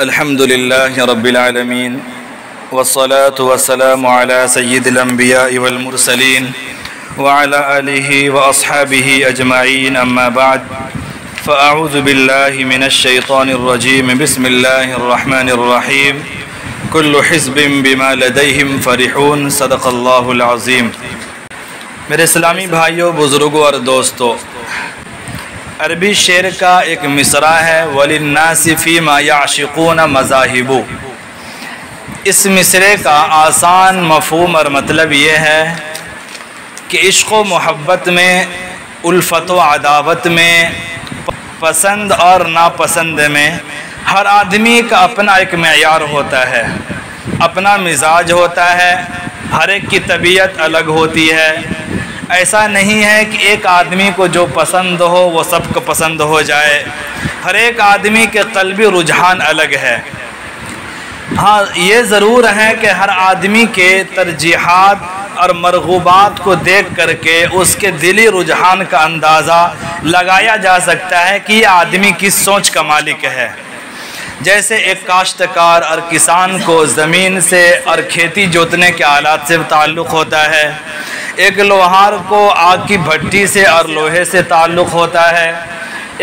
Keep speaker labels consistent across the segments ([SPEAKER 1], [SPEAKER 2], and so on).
[SPEAKER 1] الحمد لله رب العالمين والصلاة والسلام على سيد الأنبياء والمرسلين وعلى آله وأصحابه أجمعين أما بعد فأعوذ بالله من الشيطان الرجيم بسم الله الرحمن الرحيم كل حزب بما لديهم فرحون صدق اللہ العظیم۔ میرے اسلامی بھائیوں، بزرگوں اور دوستوں، عربی شعر کا ایک مصرع ہے وَلِلنَّاسِ فِيمَا يَعْشِقُونَ مَذَاهِبُ۔ اس مصرعے کا آسان مفہوم اور مطلب یہ ہے کہ عشق و محبت میں، الفت و عداوت میں، پسند اور ناپسند میں ہر آدمی کا اپنا ایک معیار ہوتا ہے، اپنا مزاج ہوتا ہے، ہر ایک کی طبیعت الگ ہوتی ہے۔ ایسا نہیں ہے کہ ایک آدمی کو جو پسند ہو وہ سب کو پسند ہو جائے، ہر ایک آدمی کے قلبی رجحان الگ ہے۔ ہاں، یہ ضرور ہے کہ ہر آدمی کے ترجیحات اور مرغوبات کو دیکھ کر کے اس کے دلی رجحان کا اندازہ لگایا جا سکتا ہے کہ یہ آدمی کس سوچ کا مالک ہے۔ جیسے ایک کاشتکار اور کسان کو زمین سے اور کھیتی جوتنے کے آلات سے تعلق ہوتا ہے، ایک لوہار کو آگ کی بھٹی سے اور لوہے سے تعلق ہوتا ہے،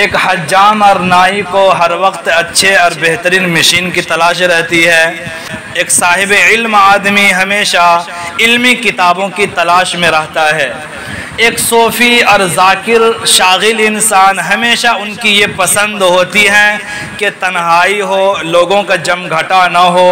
[SPEAKER 1] ایک حجام اور نائی کو ہر وقت اچھے اور بہترین مشین کی تلاش رہتی ہے، ایک صاحب علم آدمی ہمیشہ علمی کتابوں کی تلاش میں رہتا ہے، ایک صوفی اور ذاکر شاغل انسان ہمیشہ ان کی یہ پسند ہوتی ہے کہ تنہائی ہو، لوگوں کا جم گھٹا نہ ہو،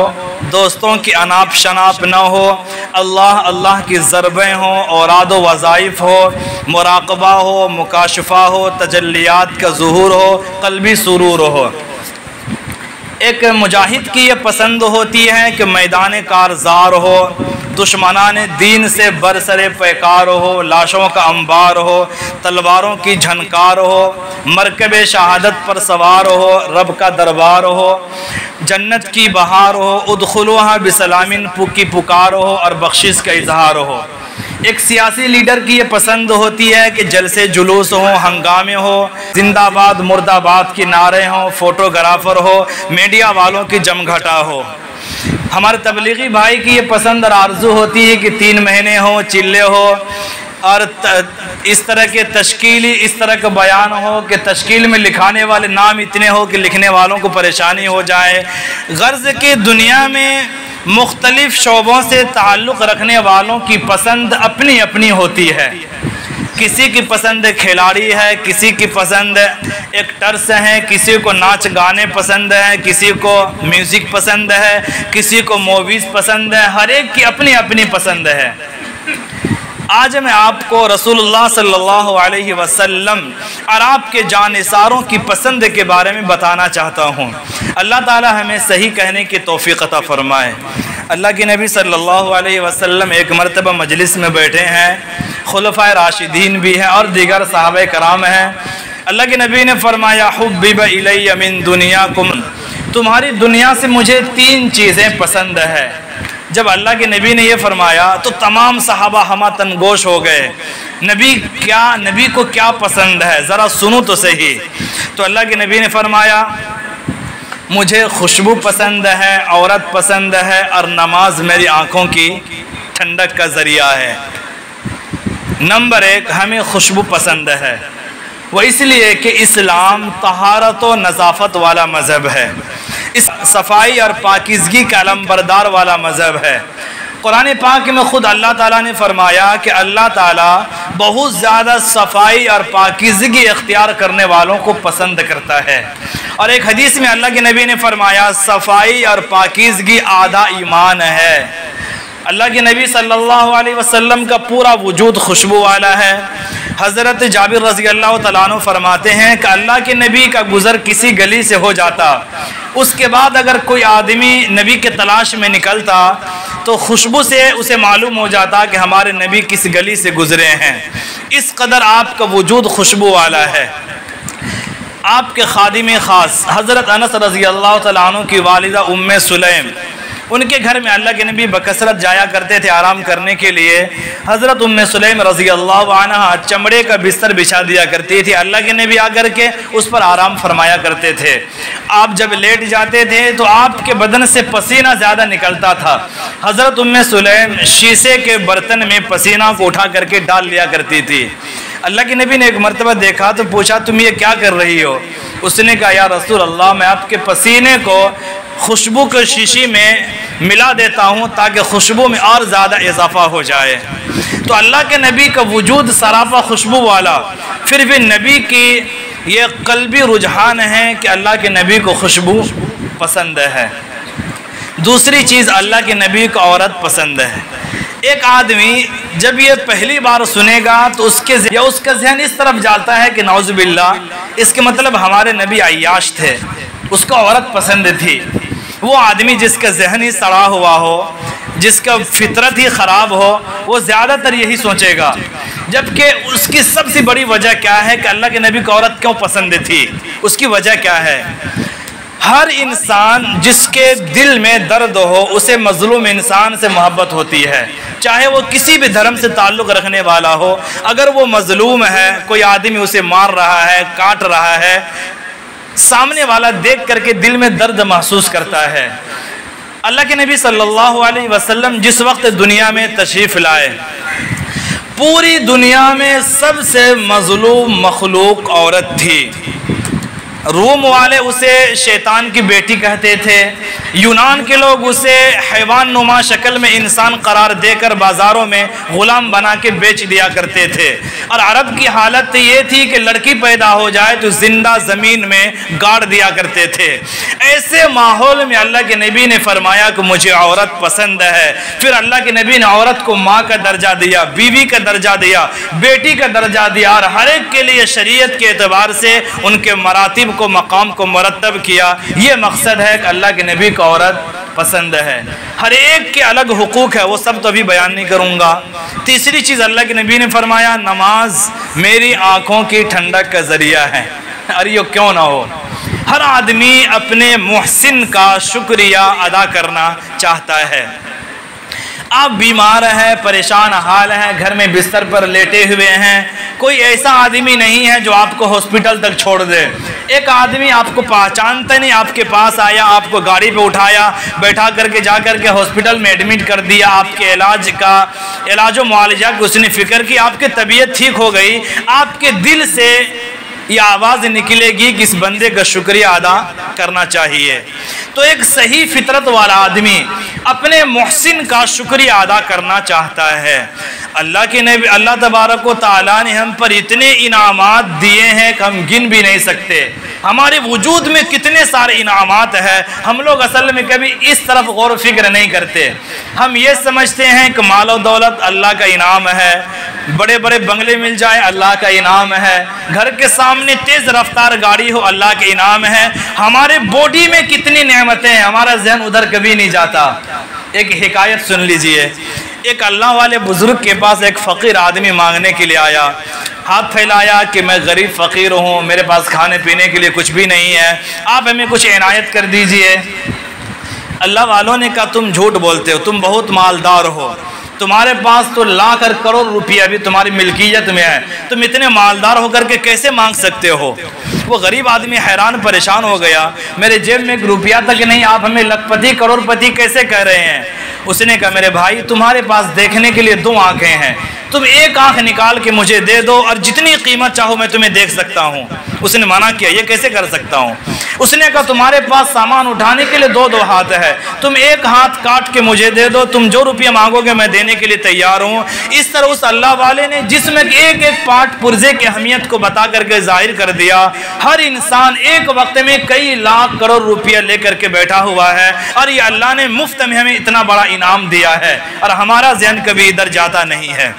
[SPEAKER 1] دوستوں کی اناپ شناپ نہ ہو، اللہ کی ضربیں ہوں، اوراد و وظائف ہو، مراقبہ ہو، مکاشفہ ہو، تجلیات کا ظہور ہو، قلبی سرور ہو۔ ایک مجاہد کی یہ پسند ہوتی ہے کہ میدان کارزار ہو، دشمنان دین سے برسر پیکار ہو، لاشوں کا انبار ہو، تلواروں کی جھنکار ہو، مرکب شہادت پر سوار ہو، رب کا دربار ہو، جنت کی بہار ہو، ادخلوها بسلام کی پکار ہو اور بخشش کا اظہار ہو۔ ایک سیاسی لیڈر کی یہ پسند ہوتی ہے کہ جلسے جلوس ہوں، ہنگامے ہو، زندہ آباد مرد آباد کی نعرے ہوں، فوٹوگرافر ہو، میڈیا والوں کی جمگھٹا ہو۔ ہمارے تبلیغی بھائی کی یہ پسند اور آرزو ہوتی ہے کہ 3 مہینے ہوں، چلے ہو اور اس طرح کے تشکیلی اس طرح کا بیان ہو کہ تشکیل میں لکھانے والے نام اتنے ہو کہ لکھنے والوں کو پریشانی ہو جائے۔ غرض کہ دنیا میں مختلف شعبوں سے تعلق رکھنے والوں کی پسند اپنی اپنی ہوتی ہے۔ کسی کی پسند کھلاڑی ہے، کسی کی پسند ایکٹرس ہیں، کسی کو ناچ گانے پسند ہیں، کسی کو میوزک پسند ہے، کسی کو موویز پسند ہے، ہر ایک کی اپنی اپنی پسند ہے۔ آج میں آپ کو رسول اللہ صلی اللہ علیہ وسلم اور آپ کے جانثاروں کی پسند کے بارے میں بتانا چاہتا ہوں۔ اللہ تعالی ہمیں صحیح کہنے کی توفیق عطا فرمائے۔ اللہ کے نبی صلی اللہ علیہ وسلم ایک مرتبہ مجلس میں بیٹھے ہیں، خلفائے راشدین بھی ہیں اور دیگر صحابہ کرام ہیں۔ اللہ کے نبی نے فرمایا حبب الی من دنیاکم، تمہاری دنیا سے مجھے 3 چیزیں پسند ہے۔ جب اللہ کے نبی نے یہ فرمایا تو تمام صحابہ ہمہ تنگوش ہو گئے، نبی کو کیا پسند ہے، ذرا سنو تو صحیح۔ تو اللہ کے نبی نے فرمایا مجھے خوشبو پسند ہے، عورت پسند ہے اور نماز میری آنکھوں کی ٹھنڈک کا ذریعہ ہے۔ نمبر 1، ہمیں خوشبو پسند ہے، وہ اس لیے کہ اسلام طہارت و نظافت والا مذہب ہے، اس صفائی اور پاکیزگی کا علم بردار والا مذہب ہے۔ قرآن پاک میں خود اللہ تعالیٰ نے فرمایا کہ اللہ تعالیٰ بہت زیادہ صفائی اور پاکیزگی اختیار کرنے والوں کو پسند کرتا ہے، اور ایک حدیث میں اللہ کے نبی نے فرمایا صفائی اور پاکیزگی آدھا ایمان ہے۔ اللہ کے نبی صلی اللہ علیہ وسلم کا پورا وجود خوشبو والا ہے۔ حضرت جابر رضی اللہ تعالیٰ عنہ فرماتے ہیں کہ اللہ کے نبی کا گزر کسی گلی سے ہو جاتا، اس کے بعد اگر کوئی آدمی نبی کے تلاش میں نکلتا تو خوشبو سے اسے معلوم ہو جاتا کہ ہمارے نبی کس گلی سے گزرے ہیں، اس قدر آپ کا وجود خوشبو والا ہے۔ آپ کے خادم خاص حضرت انس رضی اللہ تعالیٰ عنہ کی والدہ ام سلیم ان کے گھر میں اللہ کے نبی بکثرت جایا کرتے تھے آرام کرنے کے لیے۔ حضرت ام سلیم رضی اللہ عنہ چمڑے کا بستر بچھا دیا کرتی تھی، اللہ کے نبی آ کر کے اس پر آرام فرمایا کرتے تھے۔ آپ جب لیٹ جاتے تھے تو آپ کے بدن سے پسینہ زیادہ نکلتا تھا۔ حضرت ام سلیم شیشے کے برتن میں پسینہ کو اٹھا کر کے ڈال لیا کرتی تھی۔ اللہ کے نبی نے ایک مرتبہ دیکھا تو پوچھا تم یہ کیا کر رہی ہو؟ اس نے کہا یا رسول اللہ میں آپ کے پسینے کو خوشبو کے شیشی میں ملا دیتا ہوں تاکہ خوشبو میں اور زیادہ اضافہ ہو جائے۔ تو اللہ کے نبی کا وجود سراپا خوشبو والا، پھر بھی نبی کی یہ قلبی رجحان ہے کہ اللہ کے نبی کو خوشبو پسند ہے۔ دوسری چیز اللہ کے نبی کو عورت پسند ہے۔ ایک آدمی جب یہ پہلی بار سنے گا تو اس کا ذہن اس طرف جاتا ہے کہ نعوذ باللہ اس کے مطلب ہمارے نبی عیاش تھے، اس کو عورت پسند تھی۔ وہ آدمی جس کا ذہن ہی سڑا ہوا ہو، جس کا فطرت ہی خراب ہو، وہ زیادہ تر یہی سوچے گا، جبکہ اس کی سب سے بڑی وجہ کیا ہے کہ اللہ کے نبی کو عورت کیوں پسند تھی؟ اس کی وجہ کیا ہے؟ ہر انسان جس کے دل میں درد ہو اسے مظلوم انسان سے محبت ہوتی ہے، چاہے وہ کسی بھی دھرم سے تعلق رکھنے والا ہو۔ اگر وہ مظلوم ہے، کوئی آدمی اسے مار رہا ہے، کاٹ رہا ہے، سامنے والا دیکھ کر کے دل میں درد محسوس کرتا ہے۔ اللہ کے نبی صلی اللہ علیہ وسلم جس وقت دنیا میں تشریف لائے، پوری دنیا میں سب سے مظلوم مخلوق عورت تھی۔ روم والے اسے شیطان کی بیٹی کہتے تھے، یونان کے لوگ اسے حیوان نما شکل میں انسان قرار دے کر بازاروں میں غلام بنا کے بیچ دیا کرتے تھے، اور عرب کی حالت یہ تھی کہ لڑکی پیدا ہو جائے تو زندہ زمین میں گاڑ دیا کرتے تھے۔ ایسے ماحول میں اللہ کے نبی نے فرمایا کہ مجھے عورت پسند ہے۔ پھر اللہ کے نبی نے عورت کو ماں کا درجہ دیا، بیوی کا درجہ دیا، بیٹی کا درجہ دیا، اور ہر ایک کے لیے شریعت کے اعتبار سے ان کے مراتب کو مقام کو مرتب کیا۔ یہ مقصد ہے کہ اللہ کے نبی کو عورت پسند ہے۔ ہر ایک کے الگ حقوق ہے، وہ سب تو ابھی بیان نہیں کروں گا۔ تیسری چیز اللہ کے نبی نے فرمایا نماز میری آنکھوں کی ٹھنڈک کا ذریعہ ہے۔ ارے یہ کیوں نہ ہو، ہر آدمی اپنے محسن کا شکریہ ادا کرنا چاہتا ہے۔ آپ بیمار ہیں، پریشان حال ہیں، گھر میں بستر پر لیٹے ہوئے ہیں، کوئی ایسا آدمی نہیں ہے جو آپ کو ہاسپٹل تک چھوڑ دے۔ ایک آدمی آپ کو پہچانتا نہیں، آپ کے پاس آیا، آپ کو گاڑی پہ اٹھایا، بیٹھا کر کے جا کر کے ہاسپٹل میں ایڈمٹ کر دیا، آپ کے علاج و معالجہ کی اس نے فکر کی، آپ کی طبیعت ٹھیک ہو گئی، آپ کے دل سے یہ آواز نکلے گی کہ اس بندے کا شکریہ ادا کرنا چاہیے۔ تو ایک صحیح فطرت والا آدمی اپنے محسن کا شکریہ ادا کرنا چاہتا ہے۔ اللہ کے نبی اللہ تبارک و تعالیٰ نے ہم پر اتنے انعامات دیے ہیں کہ ہم گن بھی نہیں سکتے۔ ہمارے وجود میں کتنے سارے انعامات ہیں، ہم لوگ اصل میں کبھی اس طرف غور و فکر نہیں کرتے۔ ہم یہ سمجھتے ہیں کہ مال و دولت اللہ کا انعام ہے، بڑے بڑے بنگلے مل جائیں اللہ کا انعام ہے، گھر کے سامنے تیز رفتار گاڑی ہو اللہ کے انعام ہے، ہمارے باڈی میں کتنی نعمتیں ہیں، ہمارا ذہن ادھر کبھی نہیں جاتا۔ ایک حکایت سن لیجئے، ایک اللہ والے بزرگ کے پاس ایک فقیر آدمی مانگنے کے لیے آیا، ہاتھ پھیلایا کہ میں غریب فقیر ہوں، میرے پاس کھانے پینے کے لیے کچھ بھی نہیں ہے، آپ ہمیں کچھ عنایت کر دیجئے۔ اللہ والوں نے کہا تم جھوٹ بولتے ہو، تم بہت مالدار ہو، تمہارے پاس تو لاکھ اور کروڑ روپیہ بھی تمہاری ملکیت میں ہے، تم اتنے مالدار ہو کر کے کیسے مانگ سکتے ہو؟ وہ غریب آدمی حیران پریشان ہو گیا، میرے جیب میں ایک روپیہ تک نہیں، آپ ہمیں لاکھ پتی کروڑ پتی کیسے کہہ رہے ہیں؟ اس نے کہا میرے بھائی تمہارے پاس دیکھنے کے لیے 2 آنکھیں ہیں، تم ایک آنکھ نکال کے مجھے دے دو اور جتنی قیمت چاہو میں تمہیں دیکھ سکتا ہوں۔ اس نے منع کیا، یہ کیسے کر سکتا ہوں؟ اس نے کہا تمہارے پاس سامان اٹھانے کے لیے 2 ہاتھ ہے، تم ایک ہاتھ کاٹ کے مجھے دے دو، تم جو روپیہ مانگو گے میں دینے کے لیے تیار ہوں۔ اس طرح اس اللہ والے نے جسم کے ایک ایک پارٹ پرزے کی اہمیت کو بتا کر کے ظاہر کر دیا۔ ہر انسان ایک وقت میں کئی لاکھ کروڑ روپیہ لے کر کے بیٹھا ہوا ہے، اور یہ اللہ نے مفت میں ہمیں اتنا بڑا انعام دیا ہے، اور ہمارا ذہن کبھی ادھر جاتا نہیں ہے۔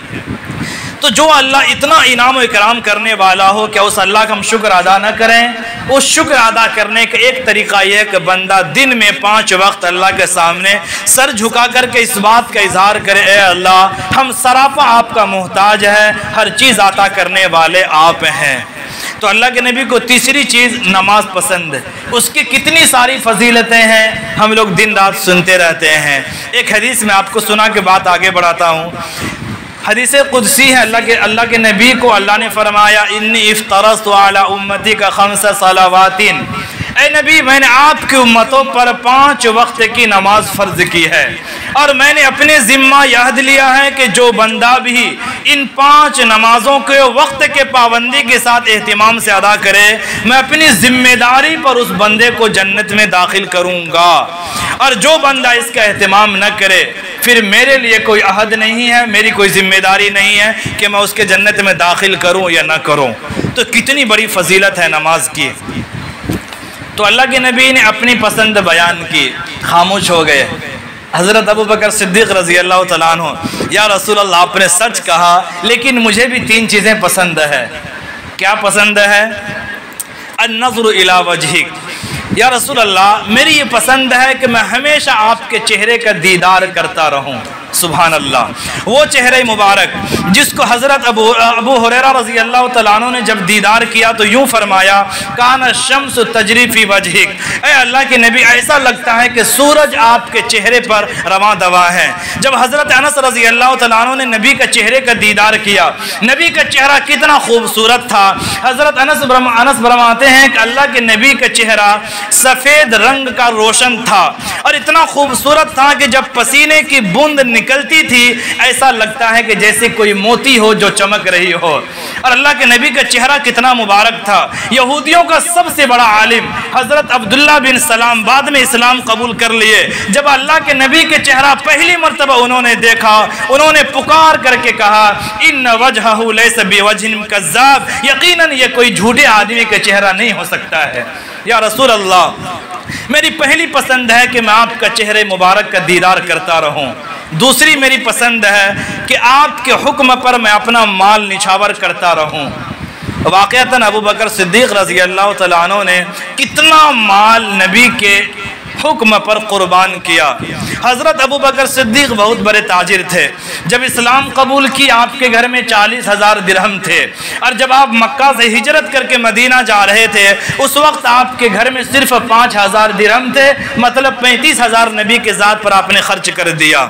[SPEAKER 1] تو جو اللہ اتنا انعام و اکرام کرنے والا ہو، کیا اس اللہ کا ہم شکر ادا نہ کریں؟ اس شکر ادا کرنے کا ایک طریقہ یہ ہے کہ بندہ دن میں 5 وقت اللہ کے سامنے سر جھکا کر کے اس بات کا اظہار کرے، اے اللہ ہم سراپا آپ کا محتاج ہے، ہر چیز عطا کرنے والے آپ ہیں۔ تو اللہ کے نبی کو تیسری چیز نماز پسند ہے۔ اس کی کتنی ساری فضیلتیں ہیں ہم لوگ دن رات سنتے رہتے ہیں۔ ایک حدیث میں آپ کو سنا کے بات آگے بڑھاتا ہوں۔ حدیث قدسی ہے، اللہ کے نبی کو اللہ نے فرمایا انی افطرضت علی امتی کا 5 صلوات، اے نبی میں نے آپ کی امتوں پر 5 وقت کی نماز فرض کی ہے، اور میں نے اپنے ذمہ یہ عہد لیا ہے کہ جو بندہ بھی ان 5 نمازوں کے وقت کے پابندی کے ساتھ اہتمام سے ادا کرے، میں اپنی ذمہ داری پر اس بندے کو جنت میں داخل کروں گا، اور جو بندہ اس کا اہتمام نہ کرے پھر میرے لیے کوئی عہد نہیں ہے، میری کوئی ذمہ داری نہیں ہے کہ میں اس کے جنت میں داخل کروں یا نہ کروں۔ تو کتنی بڑی فضیلت ہے نماز کی۔ تو اللہ کے نبی نے اپنی پسند بیان کی، خاموش ہو گئے۔ حضرت ابو بکر صدیق رضی اللہ تعالیٰ عنہ، یا رسول اللہ آپ نے سچ کہا لیکن مجھے بھی 3 چیزیں پسند ہے۔ کیا پسند ہے؟ النظر الی وجہک، یا رسول اللہ میری یہ پسند ہے کہ میں ہمیشہ آپ کے چہرے کا دیدار کرتا رہوں۔ سبحان اللہ، وہ چہرے مبارک جس کو حضرت ابو ہریرہ رضی اللہ تعالیٰ عنہ نے جب دیدار کیا تو یوں فرمایا کان الشمس تجری فی وجہک، اے اللہ کے نبی ایسا لگتا ہے کہ سورج آپ کے چہرے پر رواں دواں ہے۔ جب حضرت انس رضی اللہ تعالیٰ عنہ نے نبی کا چہرے کا دیدار کیا، نبی کا چہرہ کتنا خوبصورت تھا۔ حضرت انس فرماتے ہیں کہ اللہ کے نبی کا چہرہ سفید رنگ کا روشن تھا، اور اتنا خوبصورت تھا کہ جب پسینے کی بوند نکلتی تھی ایسا لگتا ہے کہ جیسے کوئی موتی ہو جو چمک رہی ہو۔ اور اللہ کے نبی کا چہرہ کتنا مبارک تھا۔ یہودیوں کا سب سے بڑا عالم حضرت عبداللہ بن سلام بعد میں اسلام قبول کر لیے، جب اللہ کے نبی کے چہرہ پہلی مرتبہ انہوں نے دیکھا، انہوں نے پکار کر کے کہا ان وجہہ لیس بوجہ کذاب، یقیناً یہ کوئی جھوٹے آدمی کا چہرہ نہیں ہو سکتا ہے۔ یا رسول اللہ میری پہلی پسند ہے کہ میں آپ کا چہرے مبارک کا دیدار کرتا رہوں۔ دوسری میری پسند ہے کہ آپ کے حکم پر میں اپنا مال نچھاور کرتا رہوں۔ واقعتاً ابو بکر صدیق رضی اللہ تعالیٰ عنہ نے کتنا مال نبی کے حکم پر قربان کیا۔ حضرت ابو بکر صدیق بہت بڑے تاجر تھے۔ جب اسلام قبول کی آپ کے گھر میں 40,000 درہم تھے، اور جب آپ مکہ سے ہجرت کر کے مدینہ جا رہے تھے اس وقت آپ کے گھر میں صرف 5,000 درہم تھے، مطلب 35,000 نبی کے ذات پر آپ نے خرچ کر دیا۔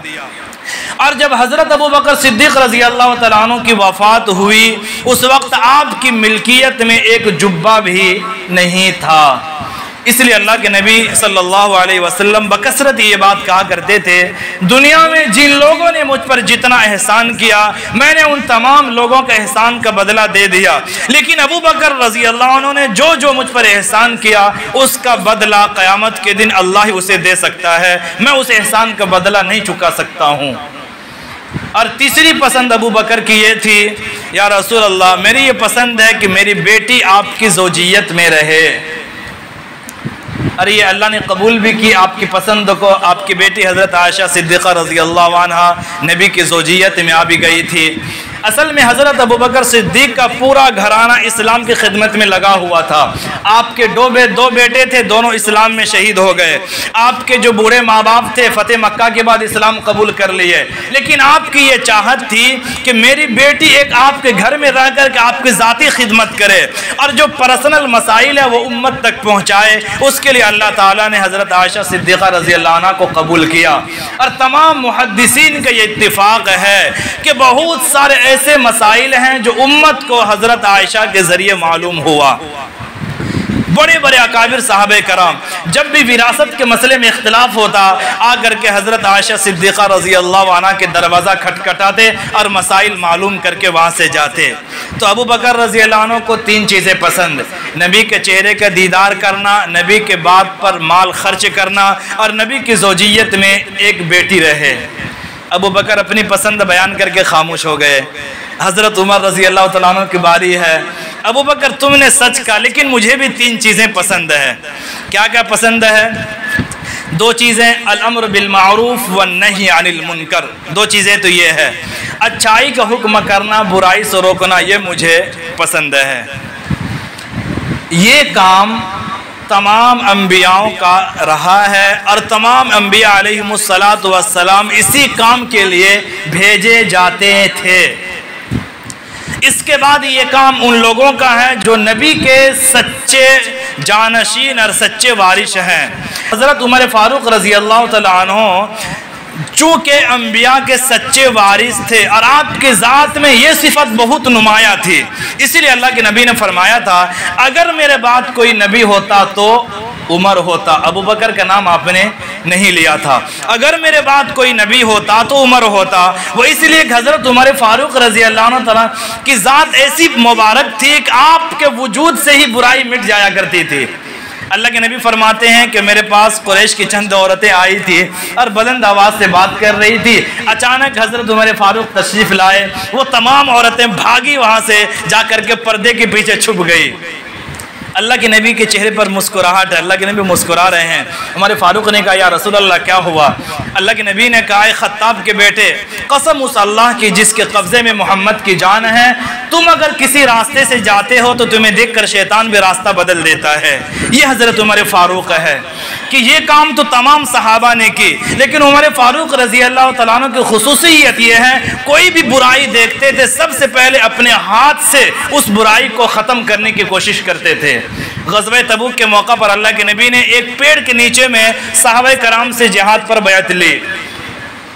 [SPEAKER 1] اور جب حضرت ابو بکر صدیق رضی اللہ تعالیٰ عنہ کی وفات ہوئی اس وقت آپ کی ملکیت میں ایک جبہ بھی نہیں تھا۔ اس لیے اللہ کے نبی صلی اللہ علیہ وسلم بکثرت یہ بات کہا کرتے تھے دنیا میں جن لوگوں نے مجھ پر جتنا احسان کیا میں نے ان تمام لوگوں کا احسان کا بدلہ دے دیا، لیکن ابو بکر رضی اللہ عنہ نے جو مجھ پر احسان کیا اس کا بدلہ قیامت کے دن اللہ ہی اسے دے سکتا ہے، میں اس احسان کا بدلہ نہیں چکا سکتا ہوں۔ اور تیسری پسند ابو بکر کی یہ تھی یا رسول اللہ میری یہ پسند ہے کہ میری بیٹی آپ کی زوجیت میں رہے، اور یہ اللہ نے قبول بھی کی آپ کی پسند کو۔ آپ کی بیٹی حضرت عائشہ صدیقہ رضی اللہ عنہا نبی کی زوجیت میں آ بھی گئی تھی۔ اصل میں حضرت ابوبکر صدیق کا پورا گھرانہ اسلام کی خدمت میں لگا ہوا تھا۔ آپ کے دو بیٹے تھے، دونوں اسلام میں شہید ہو گئے۔ آپ کے جو بوڑھے ماں باپ تھے فتح مکہ کے بعد اسلام قبول کر لیے، لیکن آپ کی یہ چاہت تھی کہ میری بیٹی ایک آپ کے گھر میں رہ کر کے آپ کی ذاتی خدمت کرے اور جو پرسنل مسائل ہے وہ امت تک پہنچائے۔ اس کے لیے اللہ تعالیٰ نے حضرت عائشہ صدیقہ رضی اللہ عنہ کو قبول کیا۔ اور تمام محدثین کا یہ اتفاق ہے کہ بہت سارے ایسے مسائل ہیں جو امت کو حضرت عائشہ کے ذریعے معلوم ہوا۔ بڑے بڑے اکابر صحابہ کرام جب بھی وراثت کے مسئلے میں اختلاف ہوتا آ کر کے حضرت عائشہ صدیقہ رضی اللہ عنہ کے دروازہ کھٹکھٹاتے اور مسائل معلوم کر کے وہاں سے جاتے۔ تو ابو بکر رضی اللہ عنہ کو 3 چیزیں پسند: نبی کے چہرے کا دیدار کرنا، نبی کے بات پر مال خرچ کرنا، اور نبی کی زوجیت میں ایک بیٹی رہے۔ ابو بکر اپنی پسند بیان کر کے خاموش ہو گئے۔ حضرت عمر رضی اللہ تعالیٰ عنہ کی باری ہے۔ ابو بکر تم نے سچ کہا لیکن مجھے بھی 3 چیزیں پسند ہے۔ کیا کیا پسند ہے؟ 2 چیزیں: الامر بالمعروف والنہی عن المنکر۔ 2 چیزیں تو یہ ہے، اچھائی کا حکم کرنا، برائی سے روکنا، یہ مجھے پسند ہے۔ یہ کام تمام انبیاءوں کا رہا ہے اور تمام انبیاء علیہم السلام اسی کام کے لیے بھیجے جاتے تھے۔ اس کے بعد یہ کام ان لوگوں کا ہے جو نبی کے سچے جانشین اور سچے وارث ہیں۔ حضرت عمر فاروق رضی اللہ تعالیٰ عنہ چونکہ انبیاء کے سچے وارث تھے اور آپ کی ذات میں یہ صفت بہت نمایاں تھی، اسی لیے اللہ کے نبی نے فرمایا تھا اگر میرے بعد کوئی نبی ہوتا تو عمر ہوتا۔ ابو بکر کا نام آپ نے نہیں لیا تھا۔ اگر میرے بعد کوئی نبی ہوتا تو عمر ہوتا۔ وہ اس لیے حضرت عمر فاروق رضی اللہ عنہ تعالیٰ کی ذات ایسی مبارک تھی کہ آپ کے وجود سے ہی برائی مٹ جایا کرتی تھی۔ اللہ کے نبی فرماتے ہیں کہ میرے پاس قریش کی چند عورتیں آئی تھی اور بلند آواز سے بات کر رہی تھی، اچانک حضرت عمر فاروق تشریف لائے، وہ تمام عورتیں بھاگی وہاں سے جا کر کے پردے کے پیچھے چھپ گئی۔ اللہ کے نبی کے چہرے پر مسکراہٹ ہے، اللہ کے نبی مسکرا رہے ہیں۔ عمر فاروق نے کہا یا رسول اللہ کیا ہوا؟ اللہ کے نبی نے کہا اے خطاب کے بیٹے، قسم اس اللہ کی جس کے قبضے میں محمد کی جان ہے، تم اگر کسی راستے سے جاتے ہو تو تمہیں دیکھ کر شیطان بھی راستہ بدل دیتا ہے۔ یہ حضرت عمر فاروق ہے کہ یہ کام تو تمام صحابہ نے کی، لیکن عمر فاروق رضی اللہ تعالیٰ عنہ کی خصوصیت یہ ہے کوئی بھی برائی دیکھتے تھے سب سے پہلے اپنے ہاتھ سے اس برائی کو ختم کرنے کی کوشش کرتے تھے۔ غزوہ تبوک کے موقع پر اللہ کے نبی نے ایک پیڑ کے نیچے میں صحابہ کرام سے جہاد پر بیعت لی۔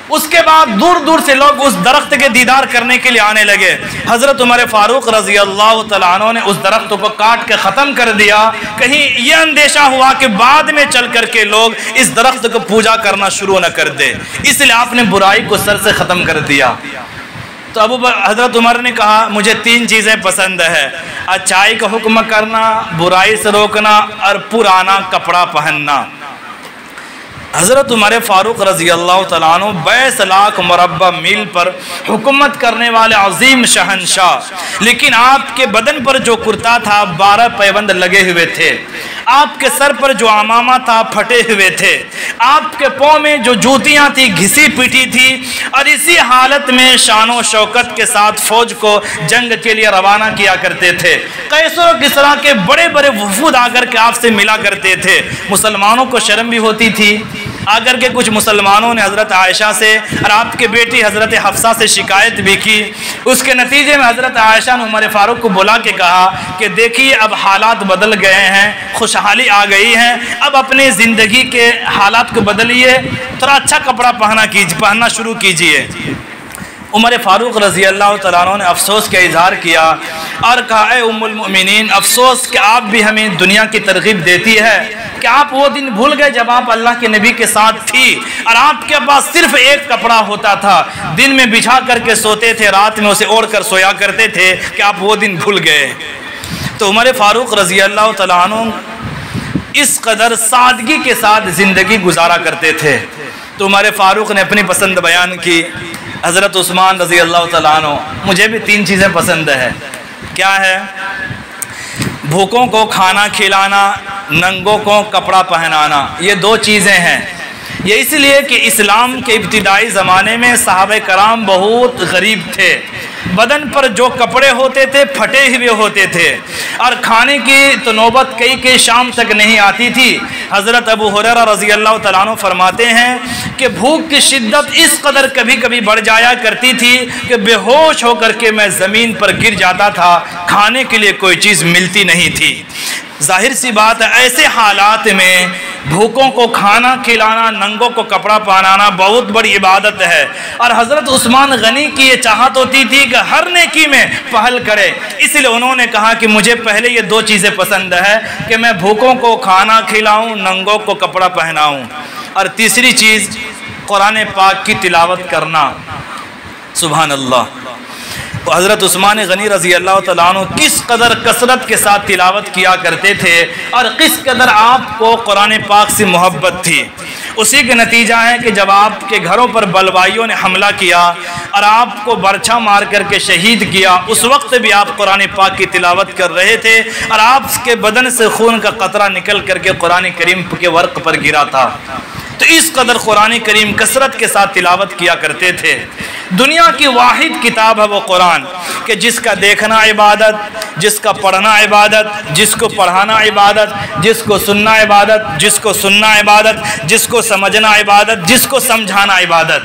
[SPEAKER 1] اس کے بعد دور دور سے لوگ اس درخت کے دیدار کرنے کے لیے آنے لگے۔ حضرت عمر فاروق رضی اللہ تعالیٰ عنہ نے اس درخت کو کاٹ کے ختم کر دیا، کہیں یہ اندیشہ ہوا کہ بعد میں چل کر کے لوگ اس درخت کو پوجا کرنا شروع نہ کر دے، اس لیے آپ نے برائی کو سر سے ختم کر دیا۔ تو حضرت عمر نے کہا مجھے 3 چیزیں پسند ہے، اچھائی کا حکم کرنا، برائی سے روکنا اور پرانا کپڑا پہننا۔ حضرت عمر فاروق رضی اللہ تعالیٰ عنہ 22 لاکھ مربع میل پر حکومت کرنے والے عظیم شہنشاہ، لیکن آپ کے بدن پر جو کرتا تھا 12 پیبند لگے ہوئے تھے، آپ کے سر پر جو عمامہ تھا پھٹے ہوئے تھے، آپ کے پاؤں میں جو جوتیاں تھی گھسی پیٹی تھی، اور اسی حالت میں شان و شوکت کے ساتھ فوج کو جنگ کے لیے روانہ کیا کرتے تھے۔ قیصر و کسریٰ کے بڑے بڑے وفود آ کر کے آپ سے ملا کرتے تھے۔ مسلمانوں کو شرم بھی ہوتی تھی، آگر کے کچھ مسلمانوں نے حضرت عائشہ سے اور آپ کے بیٹی حضرت حفصہ سے شکایت بھی کی۔ اس کے نتیجے میں حضرت عائشہ نے عمر فاروق کو بلا کے کہا کہ دیکھیے اب حالات بدل گئے ہیں، خوشحالی آ گئی ہے، اب اپنی زندگی کے حالات کو بدلیے، تھوڑا اچھا کپڑا پہننا شروع کیجئے۔ عمر فاروق رضی اللہ تعالیٰ عنہ نے افسوس کا اظہار کیا اور کہا اے ام المؤمنین، افسوس کہ آپ بھی ہمیں دنیا کی ترغیب دیتی ہے کہ آپ وہ دن بھول گئے جب آپ اللہ کے نبی کے ساتھ تھی اور آپ کے پاس صرف ایک کپڑا ہوتا تھا، دن میں بچھا کر کے سوتے تھے، رات میں اسے اوڑھ کر سویا کرتے تھے، کہ آپ وہ دن بھول گئے۔ تو عمر فاروق رضی اللہ تعالیٰ عنہ اس قدر سادگی کے ساتھ زندگی گزارا کرتے تھے۔ تو عمر فاروق نے اپنی پسند بیان کی۔ حضرت عثمان رضی اللہ تعالیٰ عنہ مجھے بھی 3 چیزیں پسند ہے۔ کیا ہے؟ بھوکوں کو کھانا کھلانا، ننگوں کو کپڑا پہنانا، یہ 2 چیزیں ہیں۔ یہ اس لیے کہ اسلام کے ابتدائی زمانے میں صحابہ کرام بہت غریب تھے، بدن پر جو کپڑے ہوتے تھے پھٹے ہوئے ہوتے تھے، اور کھانے کی تو نوبت کئی شام تک نہیں آتی تھی۔ حضرت ابو ہریرہ رضی اللہ تعالیٰ عنہ فرماتے ہیں کہ بھوک کی شدت اس قدر کبھی کبھی بڑھ جایا کرتی تھی کہ بے ہوش ہو کر کے میں زمین پر گر جاتا تھا، کھانے کے لیے کوئی چیز ملتی نہیں تھی۔ ظاہر سی بات ہے ایسے حالات میں بھوکوں کو کھانا کھلانا، ننگوں کو کپڑا پہنانا بہت بڑی عبادت ہے، اور حضرت عثمان غنی کی یہ چاہت ہوتی تھی کہ ہر نیکی میں پہل کرے، اس لیے انہوں نے کہا کہ مجھے پہلے یہ 2 چیزیں پسند ہے کہ میں بھوکوں کو کھانا کھلاؤں، ننگوں کو کپڑا پہناؤں، اور تیسری چیز قرآن پاک کی تلاوت کرنا۔ سبحان اللہ۔ حضرت عثمان غنی رضی اللہ تعالیٰ عنہ کس قدر کثرت کے ساتھ تلاوت کیا کرتے تھے اور کس قدر آپ کو قرآن پاک سے محبت تھی۔ اسی کے نتیجہ ہے کہ جب آپ کے گھروں پر بلوائیوں نے حملہ کیا اور آپ کو برچھا مار کر کے شہید کیا، اس وقت بھی آپ قرآن پاک کی تلاوت کر رہے تھے اور آپ کے بدن سے خون کا قطرہ نکل کر کے قرآن کریم کے ورق پر گرا تھا۔ تو اس قدر قرآن کریم کثرت کے ساتھ تلاوت کیا کرتے تھے۔ دنیا کی واحد کتاب ہے وہ قرآن کہ جس کا دیکھنا عبادت، جس کا پڑھنا عبادت، جس کو پڑھانا عبادت، جس کو سننا عبادت، جس کو سننا عبادت، جس کو سمجھنا عبادت، جس کو سمجھانا عبادت۔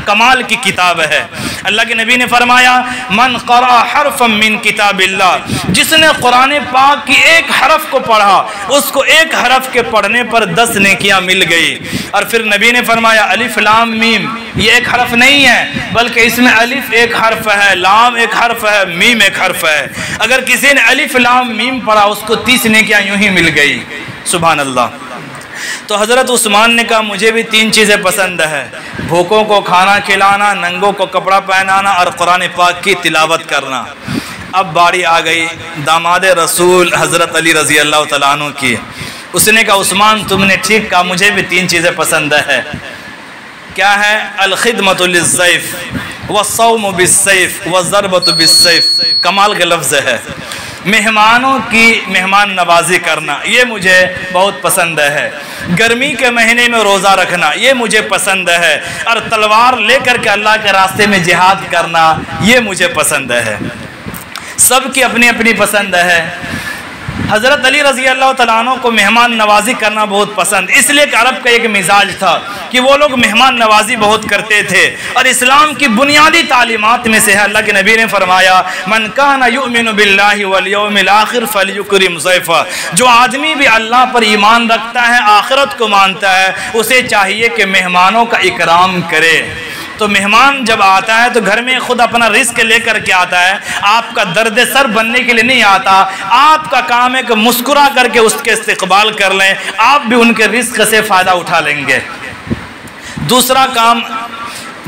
[SPEAKER 1] کمال کی کتاب ہے۔ اللہ کے نبی نے فرمایا من قرأ حرفا من کتاب اللہ، جس نے قرآن پاک کی ایک حرف کو پڑھا اس کو ایک حرف کے پڑھنے پر 10 نیکیاں مل گئی۔ اور پھر نبی نے فرمایا الف لام میم، یہ ایک حرف نہیں ہے بلکہ اس میں الف ایک حرف ہے، لام ایک حرف ہے، میم ایک حرف ہے۔ اگر کسی نے الف لام میم پڑھا اس کو 30 نیکیاں یوں ہی مل گئی۔ سبحان اللہ۔ تو حضرت عثمان نے کہا مجھے بھی 3 چیزیں پسند ہے، بھوکوں کو کھانا کھلانا، ننگوں کو کپڑا پہنانا اور قرآن پاک کی تلاوت کرنا۔ اب باری آ گئی داماد رسول حضرت علی رضی اللہ تعالیٰ عنہ کی۔ اس نے کہا عثمان تم نے ٹھیک کہا، مجھے بھی 3 چیزیں پسند ہے۔ کیا ہے؟ الخدمۃ للضیف والصوم بالسیف والضربۃ بالسیف۔ کمال کا لفظ ہے۔ مہمانوں کی مہمان نوازی کرنا یہ مجھے بہت پسند ہے۔ گرمی کے مہینے میں روزہ رکھنا یہ مجھے پسند ہے، اور تلوار لے کر کے اللہ کے راستے میں جہاد کرنا یہ مجھے پسند ہے۔ سب کی اپنی اپنی پسند ہے۔ حضرت علی رضی اللہ تعالیٰ عنہ کو مہمان نوازی کرنا بہت پسند، اس لیے کہ عرب کا ایک مزاج تھا کہ وہ لوگ مہمان نوازی بہت کرتے تھے، اور اسلام کی بنیادی تعلیمات میں سے ہے۔ اللہ کے نبی نے فرمایا من کان یؤمن باللہ والیوم الآخر فلیکرم ضیفہ، جو آدمی بھی اللہ پر ایمان رکھتا ہے، آخرت کو مانتا ہے، اسے چاہیے کہ مہمانوں کا اکرام کرے۔ تو مہمان جب آتا ہے تو گھر میں خود اپنا رزق لے کر کے آتا ہے، آپ کا درد سر بننے کے لیے نہیں آتا۔ آپ کا کام ہے کہ مسکرا کر کے اس کے استقبال کر لیں، آپ بھی ان کے رزق سے فائدہ اٹھا لیں گے۔ دوسرا کام،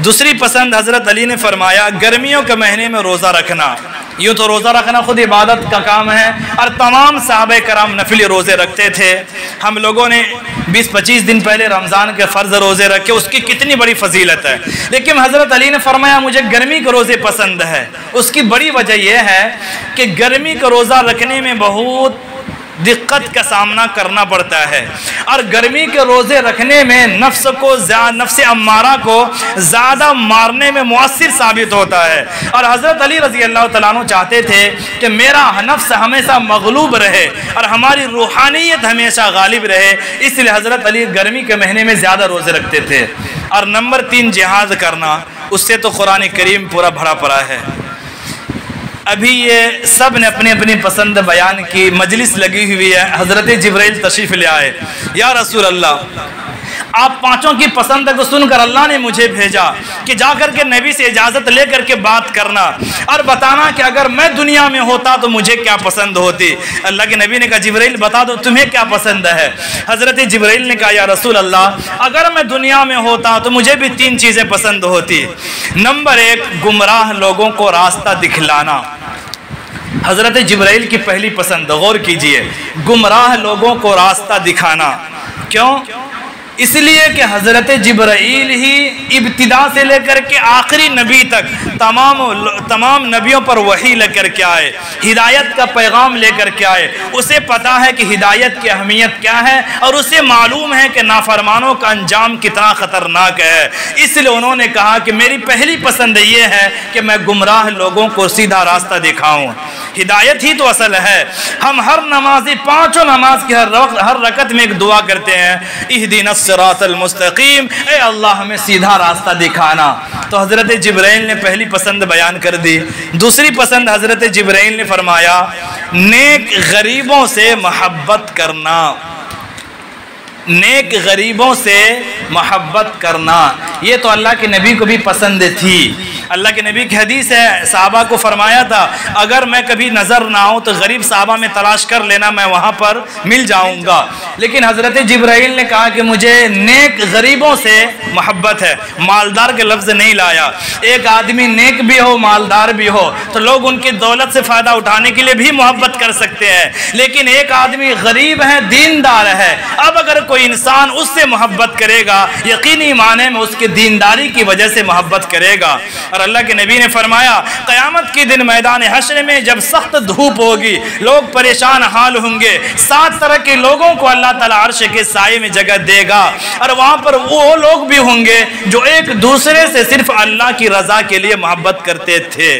[SPEAKER 1] دوسری پسند حضرت علی نے فرمایا گرمیوں کے مہینے میں روزہ رکھنا۔ یوں تو روزہ رکھنا خود عبادت کا کام ہے، اور تمام صحابہ کرام نفلی روزے رکھتے تھے۔ ہم لوگوں نے 20-25 دن پہلے رمضان کے فرض روزے رکھے، اس کی کتنی بڑی فضیلت ہے، لیکن حضرت علی نے فرمایا مجھے گرمی کے روزے پسند ہے۔ اس کی بڑی وجہ یہ ہے کہ گرمی کا روزہ رکھنے میں بہت دقت کا سامنا کرنا پڑتا ہے، اور گرمی کے روزے رکھنے میں نفس امارہ کو زیادہ مارنے میں مؤثر ثابت ہوتا ہے۔ اور حضرت علی رضی اللہ تعالیٰ عنہ چاہتے تھے کہ میرا نفس ہمیشہ مغلوب رہے اور ہماری روحانیت ہمیشہ غالب رہے، اس لیے حضرت علی گرمی کے مہینے میں زیادہ روزے رکھتے تھے۔ اور نمبر 3 جہاد کرنا، اس سے تو قرآن کریم پورا بھرا پڑا ہے۔ ابھی یہ سب نے اپنی اپنی پسند بیان کی، مجلس لگی ہوئی ہے، حضرت جبرائیل تشریف لے آئے۔ یا رسول اللہ آپ 5 کی پسند کو سن کر اللہ نے مجھے بھیجا کہ جا کر کے نبی سے اجازت لے کر کے بات کرنا اور بتانا کہ اگر میں دنیا میں ہوتا تو مجھے کیا پسند ہوتی۔ اللہ کے نبی نے کہا جبرائیل بتا دو تمہیں کیا پسند ہے۔ حضرت جبرائیل نے کہا یا رسول اللہ اگر میں دنیا میں ہوتا تو مجھے بھی 3 چیزیں پسند ہوتی۔ نمبر 1 گمراہ لوگوں کو راستہ دکھلانا۔ حضرت جبرائیل کی پہلی پسند، غور کیجئے، گمراہ لوگوں کو راستہ دکھانا۔ کیوں؟ اس لیے کہ حضرت جبرائیل ہی ابتدا سے لے کر کے آخری نبی تک تمام نبیوں پر وحی لے کر کے آئے، ہدایت کا پیغام لے کر کے آئے۔ اسے پتا ہے کہ ہدایت کی اہمیت کیا ہے، اور اسے معلوم ہے کہ نافرمانوں کا انجام کتنا خطرناک ہے۔ اس لیے انہوں نے کہا کہ میری پہلی پسند یہ ہے کہ میں گمراہ لوگوں کو سیدھا راستہ دکھاؤں۔ ہدایت ہی تو اصل ہے۔ ہم ہر نمازی 5 نماز کی ہر رکعت میں ایک دعا کرتے ہیں اہدنا الصراط المستقیم، اے اللہ ہمیں سیدھا راستہ دکھانا۔ تو حضرت جبرائیل نے پہلی پسند بیان کر دی۔ دوسری پسند حضرت جبرائیل نے فرمایا نیک غریبوں سے محبت کرنا۔ نیک غریبوں سے محبت کرنا یہ تو اللہ کے نبی کو بھی پسند تھی۔ اللہ کے نبی کی حدیث ہے، صحابہ کو فرمایا تھا اگر میں کبھی نظر نہ آؤں تو غریب صحابہ میں تلاش کر لینا، میں وہاں پر مل جاؤں گا۔ لیکن حضرت جبرائیل نے کہا کہ مجھے نیک غریبوں سے محبت ہے، مالدار کے لفظ نہیں لایا۔ ایک آدمی نیک بھی ہو مالدار بھی ہو تو لوگ ان کی دولت سے فائدہ اٹھانے کے لیے بھی محبت کر سکتے ہیں، لیکن ایک آدمی غریب ہے دیندار ہے، اب اگر کوئی انسان اس سے محبت کرے گا یقینی معنی میں اس کی دینداری کی وجہ سے محبت کرے گا۔ اور اللہ کے نبی نے فرمایا قیامت کے دن میدان حشر میں جب سخت دھوپ ہوگی، لوگ پریشان حال ہوں گے، 7 طرح کے لوگوں کو اللہ تعالیٰ عرش کے سائے میں جگہ دے گا، اور وہاں پر وہ لوگ بھی ہوں گے جو ایک دوسرے سے صرف اللہ کی رضا کے لیے محبت کرتے تھے۔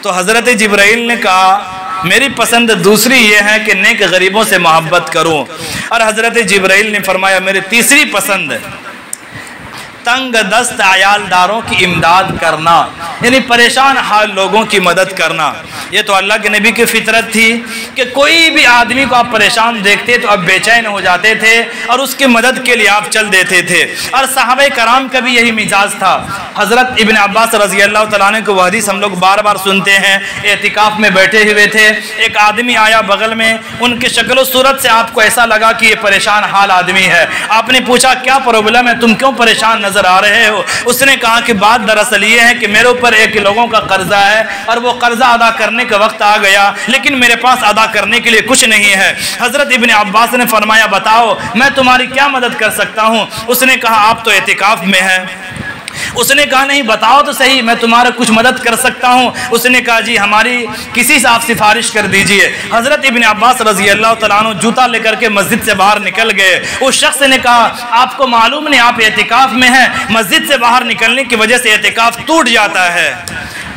[SPEAKER 1] تو حضرت جبرائیل نے کہا میری پسند دوسری یہ ہے کہ نیک غریبوں سے محبت کروں، اور حضرت جبرائیل نے فرمایا میری تیسری پسند تنگ دست عیالداروں کی امداد کرنا، یعنی پریشان حال لوگوں کی مدد کرنا، یہ تو اللہ کے نبی کی فطرت تھی کہ کوئی بھی آدمی کو آپ پریشان دیکھتے تو آپ بے چین ہو جاتے تھے اور اس کی مدد کے لیے آپ چل دیتے تھے، اور صحابہ کرام کا بھی یہی مزاج تھا۔ حضرت ابن عباس رضی اللہ تعالیٰ عنہ کو وہ حدیث ہم لوگ بار بار سنتے ہیں، اعتکاف میں بیٹھے ہوئے تھے، ایک آدمی آیا بغل میں، ان کے شکل و صورت سے آپ کو ایسا لگا کہ یہ پریشان حال آدمی ہے۔ آپ نے پوچھا کیا پرابلم ہے، تم کیوں پریشان نظر آ رہے ہو؟ اس نے کہا کہ بات دراصل یہ ہے کہ میرے اوپر ایک لوگوں کا قرضہ ہے اور وہ قرضہ ادا کرنے کا وقت آ گیا، لیکن میرے پاس ادا کرنے کے لیے کچھ نہیں ہے۔ حضرت ابن عباس نے فرمایا بتاؤ میں تمہاری کیا مدد کر سکتا ہوں؟ اس نے کہا آپ تو اعتکاف میں ہیں۔ اس نے کہا نہیں بتاؤ تو صحیح میں تمہارا کچھ مدد کر سکتا ہوں۔ اس نے کہا جی ہماری کسی سے آپ سفارش کر دیجئے۔ حضرت ابن عباس رضی اللہ تعالیٰ عنہ جوتا لے کر کے مسجد سے باہر نکل گئے۔ اس شخص نے کہا آپ کو معلوم نہیں آپ اعتکاف میں ہیں، مسجد سے باہر نکلنے کی وجہ سے اعتکاف ٹوٹ جاتا ہے۔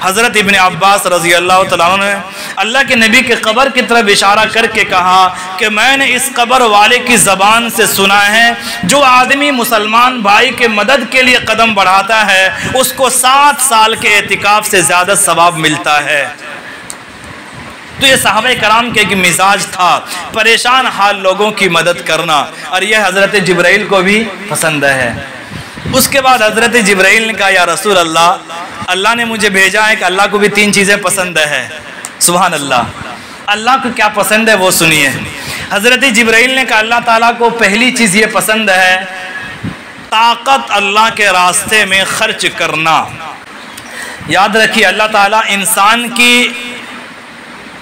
[SPEAKER 1] حضرت ابن عباس رضی اللہ تعالیٰ عنہ نے اللہ کے نبی کے قبر کی طرف اشارہ کر کے کہا کہ میں نے اس قبر والے کی زبان سے سنا ہے جو آدمی مسلمان بھائی کے مدد کے لیے قدم بڑھاتا ہے اس کو 7 سال کے اعتکاف سے زیادہ ثواب ملتا ہے۔ تو یہ صحابہ کرام کے ایک مزاج تھا، پریشان حال لوگوں کی مدد کرنا، اور یہ حضرت جبرائیل کو بھی پسند ہے۔ اس کے بعد حضرت جبرائیل نے کہا یا رسول اللہ، اللہ نے مجھے بھیجا ہے کہ اللہ کو بھی 3 چیزیں پسند ہے۔ سبحان اللہ، اللہ کو کیا پسند ہے وہ سنیے۔ حضرت جبرائیل نے کہا اللہ تعالیٰ کو پہلی چیز یہ پسند ہے طاقت اللہ کے راستے میں خرچ کرنا۔ یاد رکھیے اللہ تعالیٰ انسان کی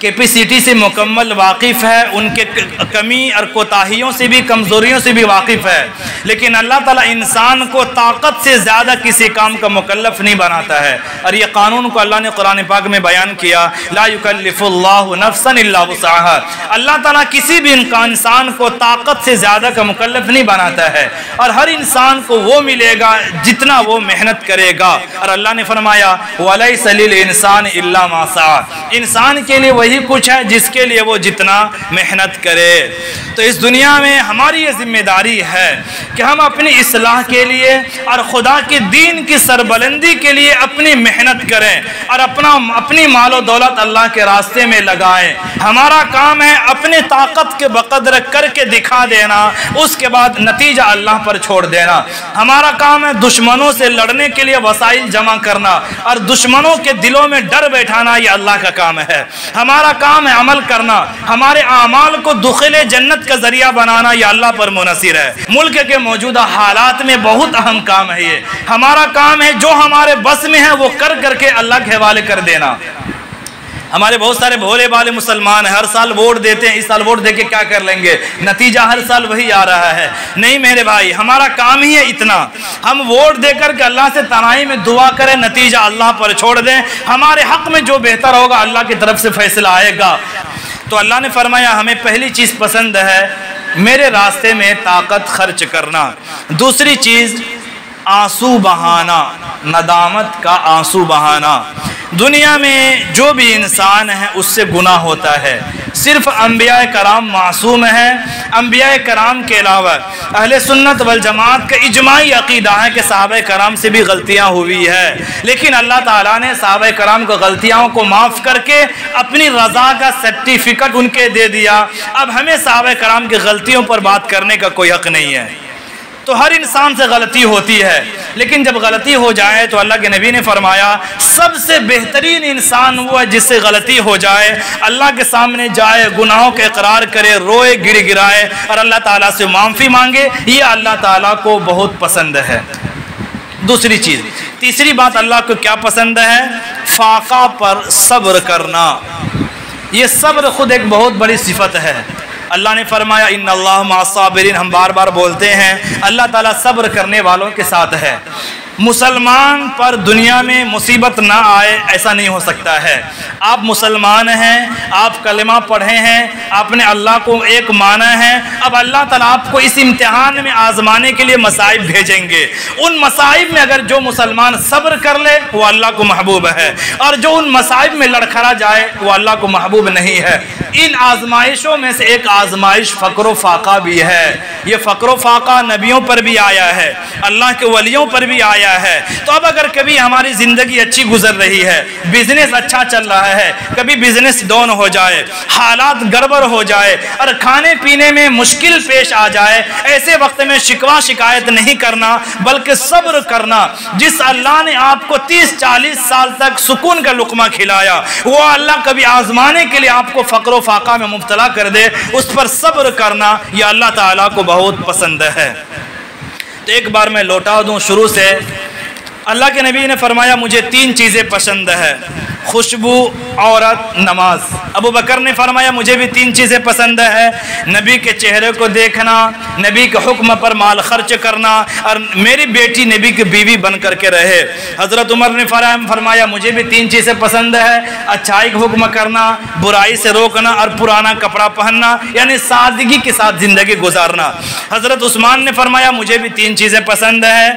[SPEAKER 1] کیپیسٹی سے مکمل واقف ہے، ان کے کمی اور کوتاہیوں سے بھی کمزوریوں سے بھی واقف ہے، لیکن اللہ تعالیٰ انسان کو طاقت سے زیادہ کسی کام کا مکلف نہیں بناتا ہے، اور یہ قانون کو اللہ نے قرآن پاک میں بیان کیا لا یکلف اللہ نفسا الا وسعها۔ اللہ تعالیٰ کسی بھی انسان کو طاقت سے زیادہ کا مکلف نہیں بناتا ہے، اور ہر انسان کو وہ ملے گا جتنا وہ محنت کرے گا، اور اللہ نے فرمایا وَلَيْسَ لِلْإِنسَانِ إِلَّا مَا سَعَى، انسان کے لیے وہی کچھ ہے جس کے لیے وہ جتنا محنت کرے۔ تو اس دنیا میں ہماری یہ ذمہ داری ہے کہ ہم اپنی اصلاح کے لیے اور خدا کے دین کی سربلندی کے لیے اپنی محنت کریں اور اپنی مال و دولت اللہ کے راستے میں لگائیں۔ ہمارا کام ہے اپنی طاقت کے بقدر کر کے دکھا دینا، اس کے بعد نتیجہ اللہ پر چھوڑ دینا۔ ہمارا کام ہے دشمنوں سے لڑنے کے لیے وسائل جمع کرنا اور دشمنوں کے دلوں میں ڈر بیٹھانا، یہ اللہ کا کام ہے۔ ہمارا کام ہے عمل کرنا، ہمارے اعمال کو دخل جنت کا ذریعہ بنانا، یہ اللہ پر منحصر ہے۔ ملک کے موجودہ حالات میں بہت اہم کام ہے یہ۔ ہمارا کام ہے جو ہمارے بس میں ہے وہ کر کر کے اللہ کے حوالے کر دینا۔ ہمارے بہت سارے بھولے والے مسلمان ہیں، ہر سال ووٹ دیتے ہیں، اس سال ووٹ دے کے کیا کر لیں گے، نتیجہ ہر سال وہی آ رہا ہے۔ نہیں میرے بھائی، ہمارا کام ہی ہے اتنا، ہم ووٹ دے کر کے اللہ سے تنہائی میں دعا کریں، نتیجہ اللہ پر چھوڑ دیں، ہمارے حق میں جو بہتر ہوگا اللہ کی طرف سے فیصلہ آئے گا۔ تو اللہ نے فرمایا ہمیں پہلی چیز پسند ہے میرے راستے میں طاقت خرچ کرنا۔ دوسری چیز آنسو بہانا، ندامت کا آنسو بہانا۔ دنیا میں جو بھی انسان ہے اس سے گناہ ہوتا ہے، صرف انبیاء کرام معصوم ہیں۔ انبیاء کرام کے علاوہ اہل سنت والجماعت کا اجماعی عقیدہ ہے کہ صحابہ کرام سے بھی غلطیاں ہوئی ہے، لیکن اللہ تعالیٰ نے صحابہ کرام کو غلطیاں کو معاف کر کے اپنی رضا کا سرٹیفکیٹ ان کے دے دیا۔ اب ہمیں صحابہ کرام کی غلطیوں پر بات کرنے کا کوئی حق نہیں ہے۔ تو ہر انسان سے غلطی ہوتی ہے، لیکن جب غلطی ہو جائے تو اللہ کے نبی نے فرمایا سب سے بہترین انسان وہ ہے جس سے غلطی ہو جائے، اللہ کے سامنے جائے، گناہوں کا اقرار کرے، روئے گر گرائے اور اللہ تعالیٰ سے معافی مانگے، یہ اللہ تعالیٰ کو بہت پسند ہے۔ دوسری چیز، تیسری بات اللہ کو کیا پسند ہے؟ فاقہ پر صبر کرنا۔ یہ صبر خود ایک بہت بڑی صفت ہے۔ اللہ نے فرمایا ان اللہ مع الصابرین، ہم بار بار بولتے ہیں اللہ تعالیٰ صبر کرنے والوں کے ساتھ ہے۔ مسلمان پر دنیا میں مصیبت نہ آئے ایسا نہیں ہو سکتا ہے۔ آپ مسلمان ہیں، آپ کلمہ پڑھے ہیں، آپ نے اللہ کو ایک مانا ہے، اب اللہ تعالیٰ آپ کو اس امتحان میں آزمانے کے لیے مصائب بھیجیں گے۔ ان مصائب میں اگر جو مسلمان صبر کر لے وہ اللہ کو محبوب ہے، اور جو ان مصائب میں لڑکھڑا جائے وہ اللہ کو محبوب نہیں ہے۔ ان آزمائشوں میں سے ایک آزمائش فقر و فاقہ بھی ہے۔ یہ فقر و فاقہ نبیوں پر بھی آیا ہے، اللہ کے ولیوں پر بھی آیا ہے۔ تو اب اگر کبھی ہماری زندگی اچھی گزر رہی ہے، بزنس اچھا چل رہا ہے، کبھی بزنس ڈاؤن ہو جائے، حالات گڑبڑ ہو جائے اور کھانے پینے میں مشکل پیش آ جائے، ایسے وقت میں شکوہ شکایت نہیں کرنا بلکہ صبر کرنا۔ جس اللہ نے آپ کو 30-40 سال تک سکون کا لقمہ کھلایا، وہ اللہ کبھی آزمانے کے لیے آپ کو فقر و فاقہ میں مبتلا کر دے، اس پر صبر کرنا یہ اللہ تعالیٰ کو بہت پسند ہے۔ تو ایک بار میں لوٹا دوں شروع سے۔ اللہ کے نبی نے فرمایا مجھے 3 چیزیں پسند ہے: خوشبو، عورت، نماز۔ ابو بکر نے فرمایا مجھے بھی 3 چیزیں پسند ہے: نبی کے چہرے کو دیکھنا، نبی کے حکم پر مال خرچ کرنا، اور میری بیٹی نبی کی بیوی بن کر کے رہے۔ حضرت عمر نے فرمایا مجھے بھی 3 چیزیں پسند ہے: اچھائی کا حکم کرنا، برائی سے روکنا، اور پرانا کپڑا پہننا، یعنی سادگی کے ساتھ زندگی گزارنا۔ حضرت عثمان نے فرمایا مجھے بھی 3 چیزیں پسند ہے: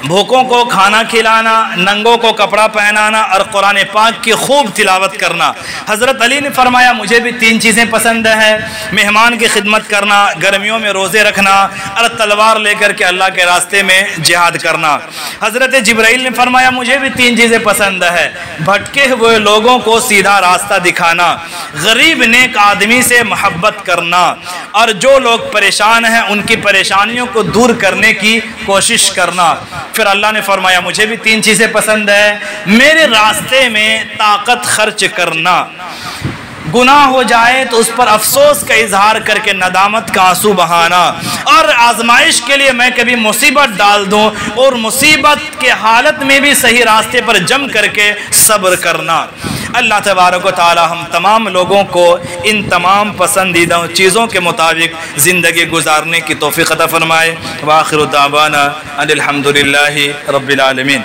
[SPEAKER 1] بھوکوں کو کھانا کھلانا، ننگوں کو کپڑا پہنانا، اور قرآن پاک کی خوب تلاوت کرنا۔ حضرت علی نے فرمایا مجھے بھی 3 چیزیں پسند ہیں: مہمان کی خدمت کرنا، گرمیوں میں روزے رکھنا، اور تلوار لے کر کے اللہ کے راستے میں جہاد کرنا۔ حضرت جبرائیل نے فرمایا مجھے بھی 3 چیزیں پسند ہیں: بھٹکے ہوئے لوگوں کو سیدھا راستہ دکھانا، غریب نیک آدمی سے محبت کرنا، اور جو لوگ پریشان ہیں ان کی پریشانیوں کو دور کرنے کی کوشش کرنا۔ پھر اللہ نے فرمایا مجھے بھی 3 چیزیں پسند ہیں: میرے راستے میں طاقت خرچ کرنا، گناہ ہو جائے تو اس پر افسوس کا اظہار کر کے ندامت کا آنسو بہانا، اور آزمائش کے لیے میں کبھی مصیبت ڈال دوں اور مصیبت کے حالت میں بھی صحیح راستے پر جم کر کے صبر کرنا۔ اللہ تبارک و تعالی ہم تمام لوگوں کو ان تمام پسندیدہ چیزوں کے مطابق زندگی گزارنے کی توفیق عطا فرمائے۔ وآخر دعوانا ان الحمد للہ رب العالمین۔